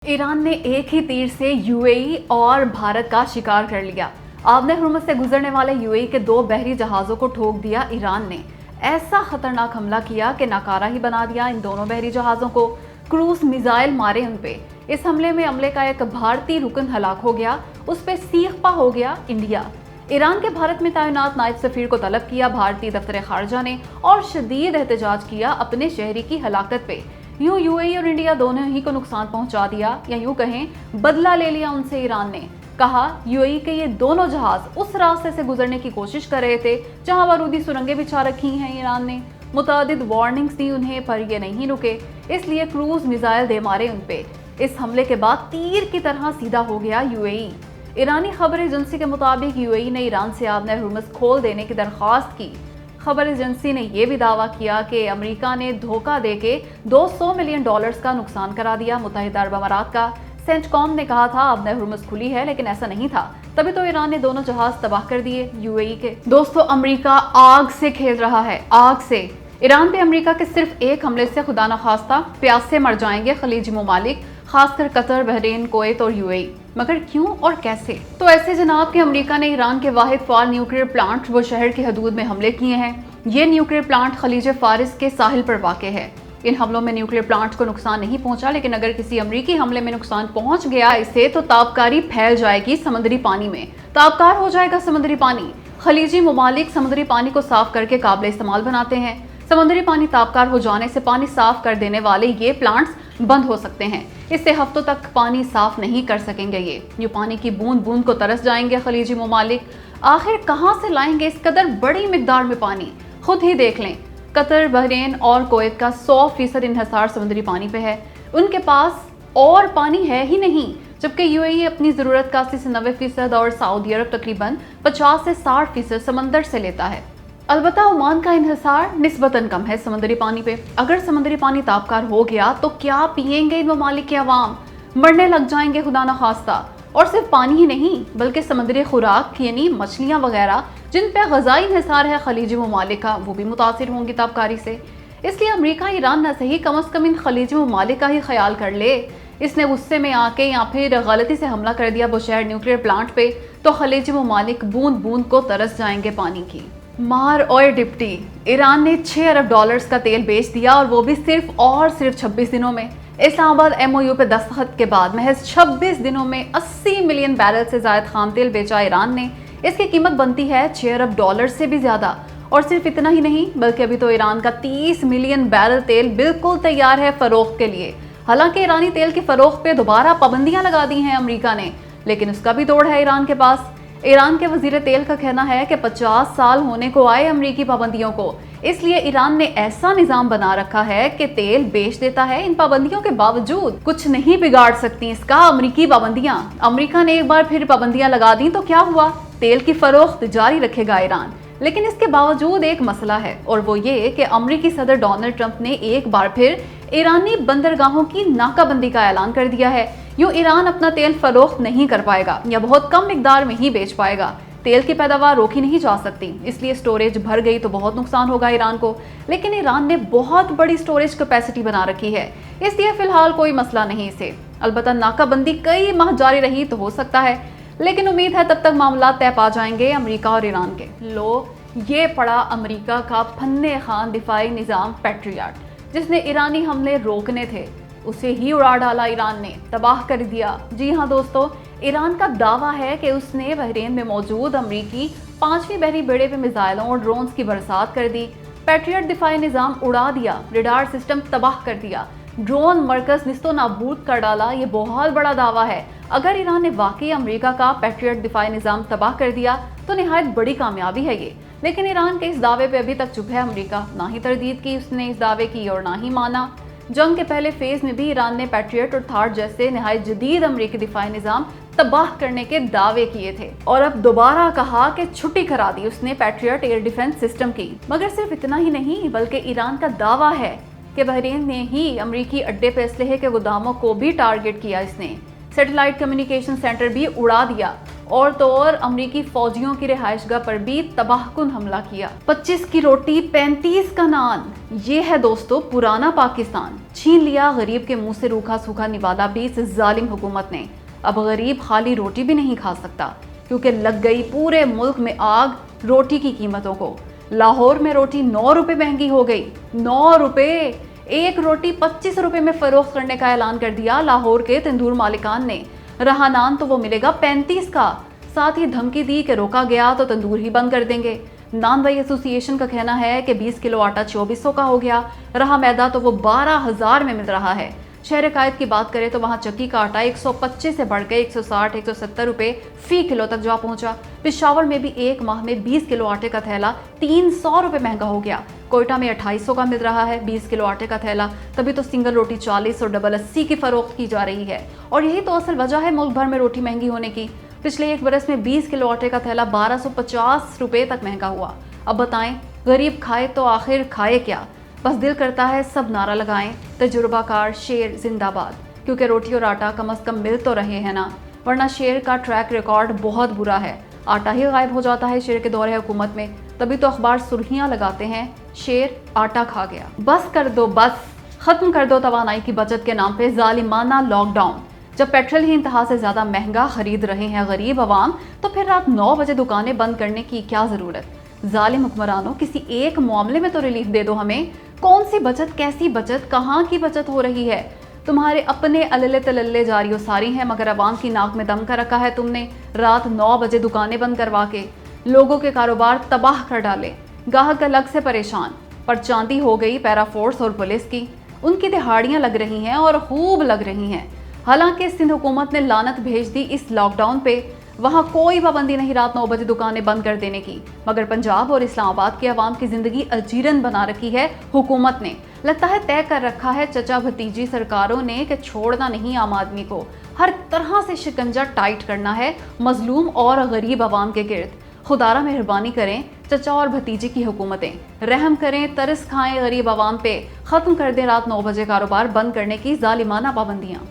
Iran ने एक ही तीर से यूएई और भारत का शिकार कर लिया। आबने हुर्मुज़ से गुजरने वाले यूएई के 2 बहरी जहाज़ों को ठोक दिया ईरान ने। ऐसा खतरनाक हमला किया कि नाकारा ही बना दिया इन दोनों बहरी जहाज़ों को। क्रूज मिसाइल मारे उन पे। इस हमले में अमले का एक भारतीय रुकन हलाक हो गया, उस पे सीखपा हो गया इंडिया। ईरान के भारत में तैनात नायब सफीर को तलब किया भारतीय दफ्तर खारजा ने और शदीद एहतजाज किया अपने शहरी की हलाकत पे। यूं यूएई और इंडिया दोनों ही को नुकसान पहुंचा दिया, या यूं कहें बदला ले लिया उनसे ईरान ने। कहा यूएई के ये दोनों जहाज उस रास्ते से गुजरने की कोशिश कर रहे थे जहां बारूदी सुरंगें बिछा रखी हैं ईरान ने। मुतादिद वार्निंग्स दी उन्हें, पर ये नहीं रुके, इसलिए क्रूज मिसाइल दे मारे उन पे। इस हमले के बाद तीर की तरह सीधा हो गया यूएई। ईरानी खबर एजेंसी के मुताबिक यूएई ने ईरान से आबने हुर्मुज़ खोल देने की दरख्वास्त की। खबर एजेंसी ने यह भी दावा किया कि अमेरिका ने धोखा देके $200 मिलियन का नुकसान करा दिया। मुत्तहिदा अरब अमारात का सेंटकॉम ने कहा था आबने हुर्मुज़ खुली है, लेकिन ऐसा नहीं था। तभी तो ईरान ने दोनों जहाज तबाह कर दिए यूएई के। दोस्तों, अमेरिका आग से खेल रहा है, आग से। ईरान पे अमेरिका के सिर्फ एक हमले से खुदा न खास्ता प्यास से मर जाएंगे खलीजी ममालिक, खासकर कतर, बहरीन, कुवैत और यूएई। मगर क्यों और कैसे? तो ऐसे जनाब कि अमेरिका ने ईरान के वाहिद फाल न्यूक्लियर प्लांट वो शहर की हदूद में हमले किए हैं। ये न्यूक्लियर प्लांट खलीज फारिस के साहिल पर वाक़ है। इन हमलों में न्यूक्लियर प्लांट को नुकसान नहीं पहुंचा, लेकिन अगर किसी अमरीकी हमले में नुकसान पहुंच गया इससे, तो ताबकारी फैल जाएगी समुद्री पानी में, ताबकार हो जाएगा समुद्री पानी। खलीजी ममालिक समुद्री पानी को साफ करके काबिल इस्तेमाल बनाते हैं। समुद्री पानी ताबकार हो जाने से पानी साफ कर देने वाले ये प्लांट्स बंद हो सकते हैं। इससे हफ्तों तक पानी साफ नहीं कर सकेंगे ये पानी की बूंद बूंद को तरस जाएंगे खलीजी ममालिक। आखिर कहाँ से लाएंगे इस कदर बड़ी मिकदार में पानी? खुद ही देख लें, कतर, बहरीन और कुवैत का 100% इन्हिसार समुद्री पानी पे है। उनके पास और पानी है ही नहीं, जबकि यूएई अपनी ज़रूरत का 80 से 90% और सऊदी अरब तकरीबन 50 से 60% समंदर से लेता है। अलबत्ता ओमान का इन्हिसार निस्बतन कम है समुद्री पानी पे। अगर समुद्री पानी ताबकार हो गया तो क्या पिएंगे इन ममालिक के अवाम? मरने लग जाएंगे खुदा न खास्ता। और सिर्फ पानी ही नहीं, बल्कि समुद्री खुराक यानी मछलियाँ वगैरह जिन पे ग़ज़ाई इन्हिसार है खलीजी ममालिक का, वो भी मुतासिर होंगी ताबकारी से। इसलिए अमेरिका ईरान न सही, कम अज़ कम इन खलीजी ममालिक का ही ख्याल कर ले। इसने गुस्से में आके या फिर गलती से हमला कर दिया बुशहर न्यूक्लियर प्लांट पे, तो खलीजी ममालिक बूंद बूंद को तरस जाएंगे पानी की। मार और डिप्टी, ईरान ने $6 अरब का तेल बेच दिया, और वो भी सिर्फ 26 दिनों में। इस्लामाबाद एमओयू पे दस्तखत के बाद महज 26 दिनों में 80 मिलियन बैरल से ज़ायद खाम तेल बेचा ईरान ने। इसकी कीमत बनती है $6 अरब से भी ज़्यादा। और सिर्फ इतना ही नहीं, बल्कि अभी तो ईरान का 30 मिलियन बैरल तेल बिल्कुल तैयार है फ़रोख्त के लिए। हालांकि ईरानी तेल की फ़रोख्त पे दोबारा पाबंदियाँ लगा दी हैं अमेरिका ने, लेकिन उसका भी तोड़ है ईरान के पास। ईरान के वजीर तेल का कहना है कि 50 साल होने को आए अमरीकी पाबंदियों को, इसलिए ईरान ने ऐसा निजाम बना रखा है कि तेल बेच देता है। इन पाबंदियों के बावजूद कुछ नहीं बिगाड़ सकती इसका अमरीकी पाबंदियां। अमरीका ने एक बार फिर पाबंदियां लगा दी तो क्या हुआ? तेल की फरोख्त जारी रखेगा ईरान। लेकिन इसके बावजूद एक मसला है, और वो ये कि अमरीकी सदर डोनाल्ड ट्रंप ने एक बार फिर ईरानी बंदरगाहों की नाकाबंदी का ऐलान कर दिया है। यूं ईरान अपना तेल फरोख्त नहीं कर पाएगा, या बहुत कम मिकदार में ही बेच पाएगा। तेल की पैदावार रोकी नहीं जा सकती, इसलिए स्टोरेज भर गई तो बहुत नुकसान होगा ईरान को। लेकिन ईरान ने बहुत बड़ी स्टोरेज कैपेसिटी बना रखी है, इसलिए फिलहाल कोई मसला नहीं इसे। अलबत्ता नाकाबंदी कई माह जारी रही तो हो सकता है, लेकिन उम्मीद है तब तक मामला तय पा जाएंगे अमेरिका और ईरान के। लो, ये पड़ा अमेरिका का फन्ने खान दिफाई निज़ाम पैट्रियट, जिसने ईरानी हमले रोकने थे उसे ही उड़ा डाला ईरान ने, तबाह कर दिया। जी हाँ दोस्तों, ईरान का दावा है कि उसने बहरीन में मौजूद अमरीकी 5वीं बहरी बेड़े पे मिसाइलों और ड्रोन्स की बरसात कर दी। पैट्रियट दिफाई निज़ाम उड़ा दिया, रडार सिस्टम तबाह कर दिया, ड्रोन मरकज निस्तो नाबूद कर डाला। ये बहुत बड़ा दावा है। अगर ईरान ने वाकई अमेरिका का पैट्रियट दिफाई निज़ाम तबाह कर दिया तो निहायत बड़ी कामयाबी है ये। लेकिन ईरान के इस दावे पे अभी तक चुप है अमेरिका। ना ही तरदीद की उसने इस दावे की और ना ही माना। जंग के पहले फेज में भी ईरान ने पैट्रियट और थार जैसे निहायत जदीद अमेरिकी दिफाई निज़ाम तबाह करने के दावे किए थे, और अब दोबारा कहा कि छुट्टी करा दी उसने पैट्रियट एयर डिफेंस सिस्टम की। मगर सिर्फ इतना ही नहीं, बल्कि ईरान का दावा है कि बहरीन ने ही अमेरिकी अड्डे पे असलहे के गोदामों को भी टारगेट किया। इसने सैटेलाइट कम्युनिकेशन सेंटर भी उड़ा दिया, اور تو اور امریکی فوجیوں کی رہائش گاہ پر بھی تباہکن حملہ کیا۔ 25 کی روٹی 35 کا نان، یہ ہے دوستو پرانا پاکستان۔ چھین لیا غریب کے منہ سے روکھا سوکھا نوالا بھی اس ظالم حکومت نے۔ اب غریب خالی روٹی بھی نہیں کھا سکتا، کیونکہ لگ گئی پورے ملک میں آگ روٹی کی قیمتوں کو۔ لاہور میں روٹی 9 روپے مہنگی ہو گئی، 9 روپے! ایک روٹی 25 روپے میں فروخت کرنے کا اعلان کر دیا لاہور کے تندور مالکان نے۔ رہا نان تو وہ ملے گا 35 کا، ساتھ ہی دھمکی دی کہ روکا گیا تو تندور ہی بند کر دیں گے۔ نان بھائی ایسوسی ایشن کا کہنا ہے کہ 20 کلو آٹا 2400 کا ہو گیا، رہا میدا تو وہ 12,000 میں مل رہا ہے۔ شہر قائد کی بات کریں تو وہاں چکی کا آٹا 125 سے بڑھ کے 160 170 روپے فی کلو تک جا پہنچا۔ پشاور میں بھی ایک ماہ میں 20 کلو آٹے کا تھیلا 300 روپے مہنگا ہو گیا۔ کوئٹہ میں 2800 کا مل رہا ہے 20 کلو آٹے کا تھیلا، تبھی تو سنگل روٹی 40 اور ڈبل 80 کی فروخت کی جا رہی ہے۔ اور یہی تو اصل وجہ ہے ملک بھر میں روٹی مہنگی ہونے کی۔ پچھلے ایک برس میں 20 کلو آٹے کا تھیلا 1250 روپے تک مہنگا ہوا۔ اب بتائیں غریب کھائے تو آخر کھائے کیا؟ بس دل کرتا ہے سب نعرہ لگائیں، تجربہ کار شیر زندہ باد، کیونکہ روٹی اور آٹا کم از کم مل تو رہے ہیں نا، ورنہ شیر کا ٹریک ریکارڈ بہت برا ہے۔ آٹا ہی غائب ہو جاتا ہے شیر کے دور حکومت میں، تبھی تو اخبار سرخیاں لگاتے ہیں شیر آٹا کھا گیا۔ بس کر دو، بس ختم کر دو توانائی کی بچت کے نام پہ ظالمانہ لاک ڈاؤن۔ جب پیٹرول ہی انتہا سے زیادہ مہنگا خرید رہے ہیں غریب عوام، تو پھر رات 9 بجے دکانیں بند کرنے کی کیا ضرورت؟ ظالم حکمرانوں کسی ایک معاملے میں تو ریلیف دے دو ہمیں۔ کون سی بچت، کیسی بچت، کہاں کی بچت ہو رہی ہے؟ تمہارے اپنے اللے تللے جاری و ساری ہیں، مگر عوام کی ناک میں دم کر رکھا ہے تم نے رات 9 بجے دکانیں بند کروا کے۔ لوگوں کے کاروبار تباہ کر ڈالے، گاہک الگ سے پریشان، پر چاندی ہو گئی پیرا فورس اور پولیس کی۔ ان کی دہاڑیاں لگ رہی ہیں اور خوب لگ رہی ہیں۔ حالانکہ سندھ حکومت نے لعنت بھیج دی اس لاک ڈاؤن پہ، وہاں کوئی پابندی نہیں رات 9 بجے دکانیں بند کر دینے کی، مگر پنجاب اور اسلام آباد کے عوام کی زندگی اجیرن بنا رکھی ہے حکومت نے۔ لگتا ہے طے کر رکھا ہے چچا بھتیجی سرکاروں نے کہ چھوڑنا نہیں عام آدمی کو، ہر طرح سے شکنجہ ٹائٹ کرنا ہے مظلوم اور غریب عوام کے گرد۔ خدارہ مہربانی کریں چچا اور بھتیجی کی حکومتیں، رحم کریں، ترس کھائیں غریب عوام پہ، ختم کر دیں رات 9 بجے کاروبار بند کرنے کی ظالمانہ پابندیاں۔